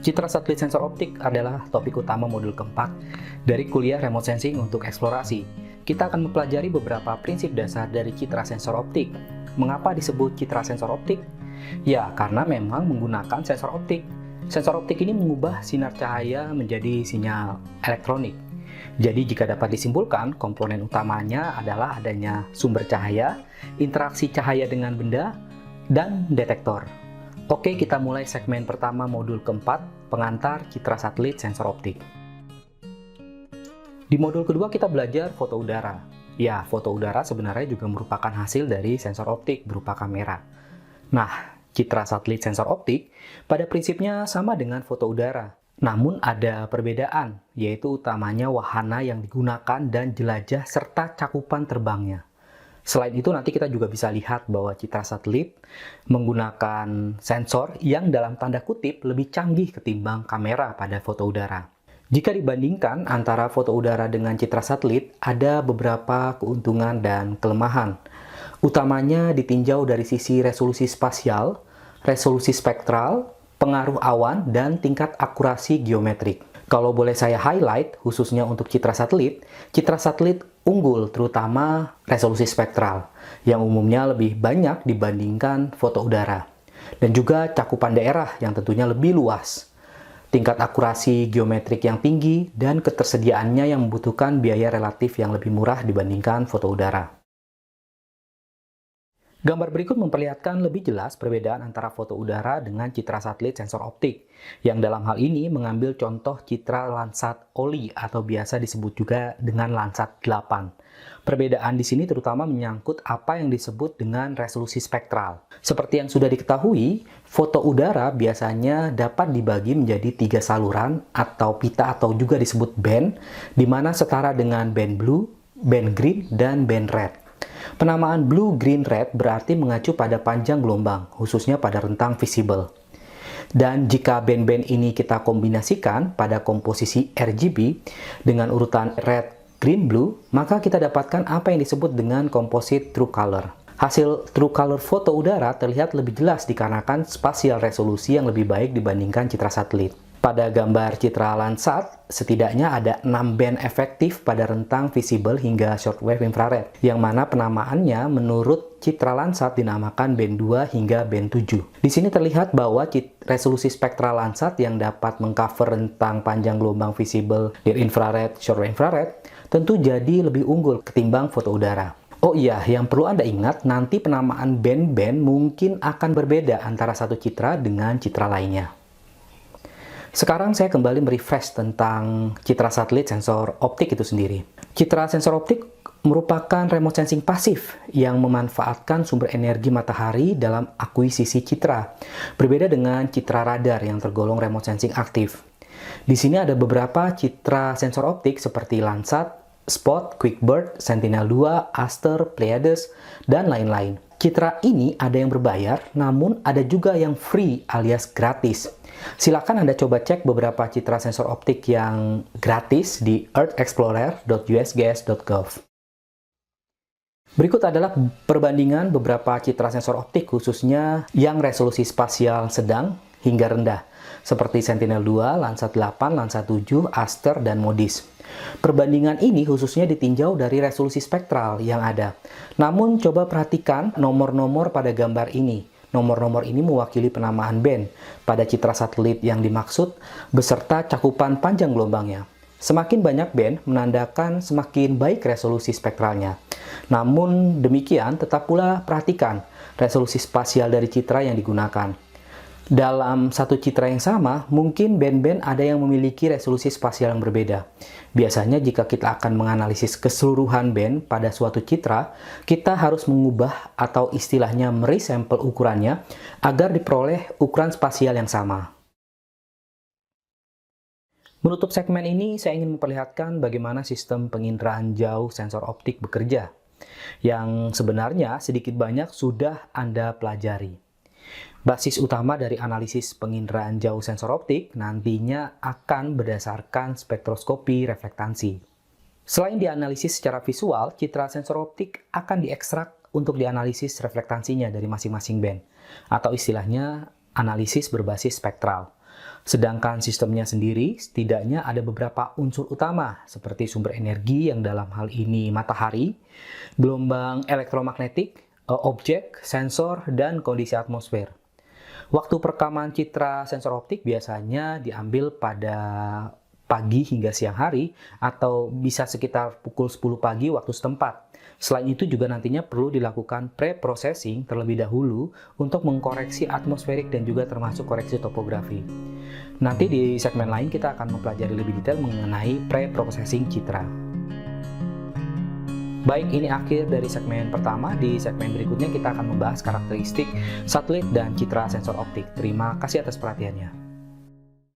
Citra satelit sensor optik adalah topik utama modul keempat dari kuliah Remote Sensing untuk eksplorasi. Kita akan mempelajari beberapa prinsip dasar dari citra sensor optik. Mengapa disebut citra sensor optik? Ya, karena memang menggunakan sensor optik. Sensor optik ini mengubah sinar cahaya menjadi sinyal elektronik. Jadi jika dapat disimpulkan, komponen utamanya adalah adanya sumber cahaya, interaksi cahaya dengan benda, dan detektor. Oke, kita mulai segmen pertama modul keempat, pengantar citra satelit sensor optik. Di modul kedua kita belajar foto udara. Ya, foto udara sebenarnya juga merupakan hasil dari sensor optik berupa kamera. Nah, citra satelit sensor optik pada prinsipnya sama dengan foto udara. Namun ada perbedaan, yaitu utamanya wahana yang digunakan dan jelajah serta cakupan terbangnya. Selain itu nanti kita juga bisa lihat bahwa citra satelit menggunakan sensor yang dalam tanda kutip lebih canggih ketimbang kamera pada foto udara. Jika dibandingkan antara foto udara dengan citra satelit, ada beberapa keuntungan dan kelemahan. Utamanya ditinjau dari sisi resolusi spasial, resolusi spektral, pengaruh awan, dan tingkat akurasi geometrik. Kalau boleh saya highlight, khususnya untuk citra satelit unggul terutama resolusi spektral, yang umumnya lebih banyak dibandingkan foto udara. Dan juga cakupan daerah yang tentunya lebih luas. Tingkat akurasi geometrik yang tinggi, dan ketersediaannya yang membutuhkan biaya relatif yang lebih murah dibandingkan foto udara. Gambar berikut memperlihatkan lebih jelas perbedaan antara foto udara dengan citra satelit sensor optik, yang dalam hal ini mengambil contoh citra Landsat OLI atau biasa disebut juga dengan Landsat 8. Perbedaan di sini terutama menyangkut apa yang disebut dengan resolusi spektral. Seperti yang sudah diketahui, foto udara biasanya dapat dibagi menjadi 3 saluran atau pita atau juga disebut band, di mana setara dengan band blue, band green, dan band red. Penamaan blue, green, red berarti mengacu pada panjang gelombang, khususnya pada rentang visible. Dan jika band-band ini kita kombinasikan pada komposisi RGB dengan urutan red, green, blue, maka kita dapatkan apa yang disebut dengan komposit true color. Hasil true color foto udara terlihat lebih jelas dikarenakan spasial resolusi yang lebih baik dibandingkan citra satelit. Pada gambar citra Landsat, setidaknya ada 6 band efektif pada rentang visible hingga shortwave infrared, yang mana penamaannya menurut citra Landsat dinamakan band 2 hingga band 7. Di sini terlihat bahwa resolusi spektral Landsat yang dapat mengcover rentang panjang gelombang visible near infrared, shortwave infrared, tentu jadi lebih unggul ketimbang foto udara. Oh iya, yang perlu Anda ingat, nanti penamaan band-band mungkin akan berbeda antara satu citra dengan citra lainnya. Sekarang saya kembali merefresh tentang citra satelit sensor optik itu sendiri. Citra sensor optik merupakan remote sensing pasif yang memanfaatkan sumber energi matahari dalam akuisisi citra. Berbeda dengan citra radar yang tergolong remote sensing aktif. Di sini ada beberapa citra sensor optik seperti Landsat, Spot, QuickBird, Sentinel-2, Aster, Pleiades, dan lain-lain. Citra ini ada yang berbayar, namun ada juga yang free alias gratis. Silakan Anda coba cek beberapa citra sensor optik yang gratis di earthexplorer.usgs.gov. Berikut adalah perbandingan beberapa citra sensor optik khususnya yang resolusi spasial sedang hingga rendah, seperti Sentinel-2, Landsat 8, Landsat 7, Aster, dan MODIS. Perbandingan ini khususnya ditinjau dari resolusi spektral yang ada. Namun coba perhatikan nomor-nomor pada gambar ini. Nomor-nomor ini mewakili penamaan band pada citra satelit yang dimaksud beserta cakupan panjang gelombangnya. Semakin banyak band menandakan semakin baik resolusi spektralnya. Namun demikian tetap pula perhatikan resolusi spasial dari citra yang digunakan. Dalam satu citra yang sama, mungkin band-band ada yang memiliki resolusi spasial yang berbeda. Biasanya jika kita akan menganalisis keseluruhan band pada suatu citra, kita harus mengubah atau istilahnya meresampel ukurannya agar diperoleh ukuran spasial yang sama. Menutup segmen ini, saya ingin memperlihatkan bagaimana sistem penginderaan jauh sensor optik bekerja, yang sebenarnya sedikit banyak sudah Anda pelajari. Basis utama dari analisis penginderaan jauh sensor optik nantinya akan berdasarkan spektroskopi reflektansi. Selain dianalisis secara visual, citra sensor optik akan diekstrak untuk dianalisis reflektansinya dari masing-masing band, atau istilahnya analisis berbasis spektral. Sedangkan sistemnya sendiri setidaknya ada beberapa unsur utama seperti sumber energi yang dalam hal ini matahari, gelombang elektromagnetik, objek, sensor, dan kondisi atmosfer. Waktu perekaman citra sensor optik biasanya diambil pada pagi hingga siang hari atau bisa sekitar pukul 10 pagi waktu setempat. Selain itu juga nantinya perlu dilakukan pre-processing terlebih dahulu untuk mengkoreksi atmosferik dan juga termasuk koreksi topografi. Nanti di segmen lain kita akan mempelajari lebih detail mengenai pre-processing citra. Baik, ini akhir dari segmen pertama. Di segmen berikutnya kita akan membahas karakteristik satelit dan citra sensor optik. Terima kasih atas perhatiannya.